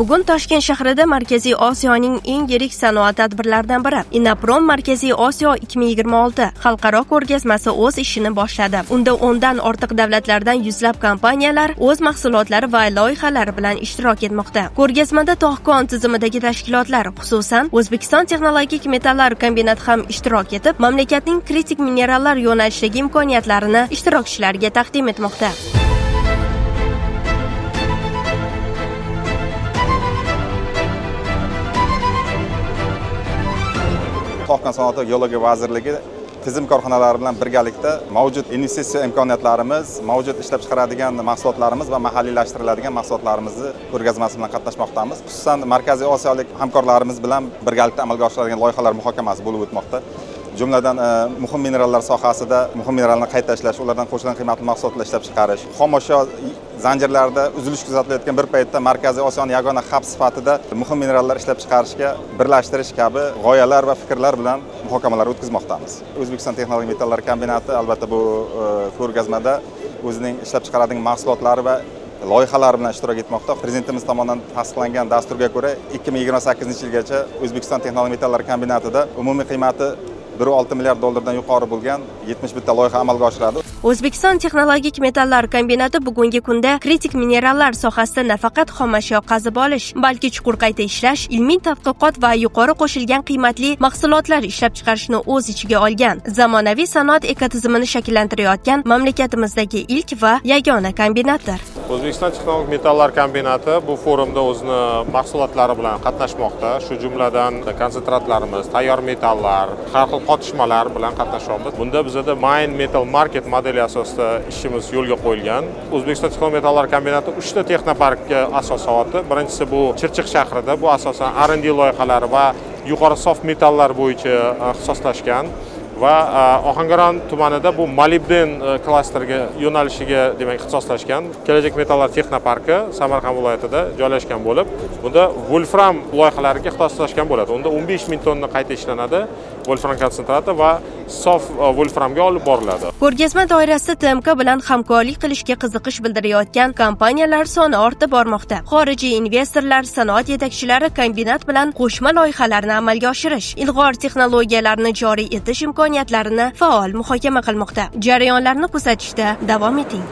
Bugun Toshkent shahrida Markaziy Osiyoning eng yirik sanoat tadbirlaridan biri Inaprom Markaziy Osiyo 2026 xalqaro ko'rgazmasi o'z ishini boshladi. Unda 10 dan ortiq davlatlardan yuzlab kompaniyalar o'z mahsulotlari va loyihalari bilan ishtirok etmoqda. Ko'rgazmada tog' tizimidagi tashkilotlar, xususan O'zbekiston texnologik metallar kombinati ham ishtirok etib, mamlakatning kritik minerallar yo'nalishidagi imkoniyatlarini ishtirokchilarga taqdim etmoqda. Tog' sanoati geologiya vazirligi tizim korxonalari bilan birgalikda mavjud investitsiya imkoniyatlarimiz, mavjud ishlab chiqaradigan mahsulotlarimiz va mahalliylashtiriladigan mahsulotlarimizni ko'rgazmasi bilan qatnashmoqdamiz. Xususan Markaziy Osiyolik hamkorlarimiz bilan birgalikda amalga oshiriladigan loyihalar muhokamasi bo'lib o'tmoqda. Jumladan muhim minerallar sohasida muhim minerallarni qayta ishlash, ulardan qo'shilgan qiymatli mahsulotlar ishlab chiqarish, xomashyo zanjirlarida uzilish kuzatilayotgan bir paytda Markaziy Osiyoning yagona hab sifatida muhim minerallar ishlab chiqarishga birlashtirish kabi g'oyalar va fikrlar bilan muhokamalar o'tkazmoqdamiz. O'zbekiston texnologik metallar kombinati albatta bu ko'rgazmada o'zining ishlab chiqaradigan mahsulotlari va loyihalar bilan ishtirok etmoqda. Prezidentimiz tomonidan tasdiqlangan dasturga ko'ra 2028-yilgacha O'zbekiston texnologik metallar kombinatida umumiy qiymati 1,6 milliard dollardan yuqori bo'lgan 71 ta loyiha amalga oshiradi. O'zbekiston texnologik metallar kombinati bugungi kunda kritik minerallar sohasida nafaqat xomashyo qazib olish, balki chuqur qayta ishlash, ilmiy tadqiqot va yuqori qo'shilgan qiymatli mahsulotlar ishlab chiqarishni o'z ichiga olgan zamonaviy sanoat ekotizimini shakllantirayotgan mamlakatimizdagi ilk va yagona kombinatdir. O'zbekiston texnologik metallar kombinati bu forumda o'zini mahsulotlari bilan qatnashmoqda. Shu jumladan konsentratlarimiz, tayyor metallar, har xil qotishmalar bilan qatnashamiz. Bunda bizda Mine Metal Market modeli asosida ishimiz yo'lga qo'yilgan. O'zbekiston texnologik metallar kombinati 3 ta texnoparkga asos soldi. Birinchisi bu Chirchiq shahrida, bu asosan R&D loyihalari va yuqori sof metallar bo'yicha ixtisoslashgan. Va Ohangaron tumanida bu molibden klasterga yo'nalishiga demak ixtisoslashgan Kelajak metallar texnoparki Samarqand viloyatida joylashgan bo'lib, bunda Wolfram loyihalariga ixtisoslashgan bo'ladi. Unda 15 ming tonna qayta ishlanadi, Wolfram konsentrati va sof Wolframga olib boriladi. Ko'rgazma doirasida TMK bilan hamkorlik qilishga qiziqish bildirayotgan kompaniyalar soni ortib bormoqda. Xorijiy investorlar, sanoat yetakchilari kombinat bilan qo'shma loyihalarni amalga oshirish, ilg'or texnologiyalarni joriy etish imkoniyatlarini faol muhokama qilmoqda. Jarayonlarni kuzatishda davom eting.